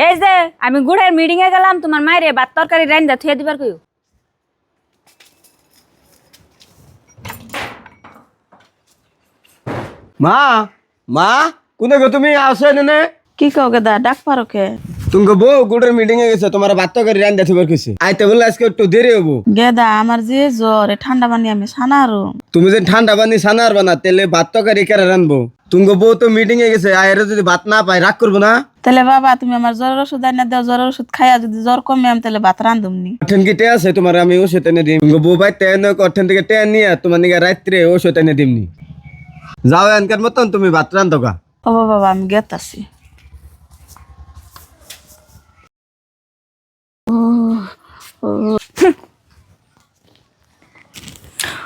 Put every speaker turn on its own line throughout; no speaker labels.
এই যে আমি গুড়ের মিটিং এ গেলাম, তোমার মায়ের ভাত তরকারি রাইন্দা থুয়ে দিবার কইও।
মা মা কোনে গো তুমি আসো এনে?
কি কও গেদা ডাক পারো কে?
তুমি বউ গুড়ের মিটিং এ গেছে, তোমার ভাত তরকারি রাইন্দা থিবার কইছে। আইতে বললে আজকে একটু দেরি হবো।
গেদা আমার যে জ্বর ঠান্ডা পানি আমি সানা আরো।
তুমি যে ঠান্ডা পানি সানার বানা তেলে ভাত তরকারি কেরা রানবো? তুমি বউ তো মিটিং এ গেছে, আয়ের যদি ভাত না পাই রাগ করবো না?
তাহলে বাবা তুমি আমার জ্বরের ওষুধ আইনা দাও, জ্বরের ওষুধ খাইয়া যদি জ্বর কমে আমি তাহলে ভাত রান্ধুমনি।
ঠেন কি টে আছে তোমার? আমি ওষুধ এনে দিই। তুমি বউ ভাই টেন কঠেন থেকে টেন নিয়ে তোমার নিকে রাত্রে ওষুধ এনে দিমনি। যাও এনকার মতন তুমি ভাত রান্ধো গা।
ও বাবা আমি গেতাছি।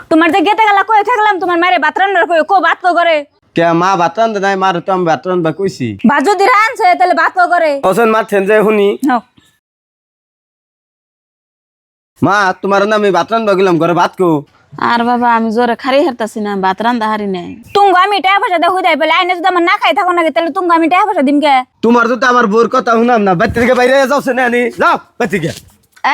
তোমার যে গেতে গেলা কই থাকলাম, তোমার মায়ের ভাত রান্নার কই কো ভাত তো করে।
কে মা ভাত রান্ধে নাই? মার তো আমি ভাত রান্ধবা কইছি।
ভাত যদি রানছে তাহলে ভাত তো করে।
অসন মারছেন যে শুনি।
নাও।
মা তোমার না আমি ভাত রান্ধবা গেলাম, ঘরে ভাত কো।
আর বাবা আমি জ্বরে খারি হারতাছি না, ভাত রান্ধা হারি নাই।
তুঙ্গ আমি টাকা পয়সা দেখ হুদাই পেলে আইনে যদি আমার না খাই থাকো নাকি তাহলে তুঙ্গ আমি টাকা পয়সা দিম কে?
তোমার তো আমার বোর কথা শুনাম না, বাড়ি থেকে বাইরে যাও না আনি যাও বাড়ি থেকে।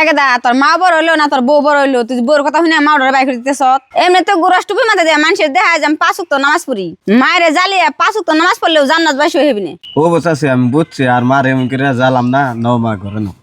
গেদা তোর মা বড় হইলো না তোর বউ বড় হইলো, তুই বউর কথা শুনে মা ওর বাইক দিতেছ। এমনি তো গুরাস টুপি মাথা দেয়া মানুষের দেখা যায় আমি 5 ওয়াক্ত নামাজ পড়ি। মায়ের জ্বালিয়ে 5 ওয়াক্ত নামাজ পড়লেও জান্নাত বাসি হইবি না।
ও বসাছে আমি বুঝছি, আর মার এমন করে জ্বালাম না। নও মা ঘরে নাও।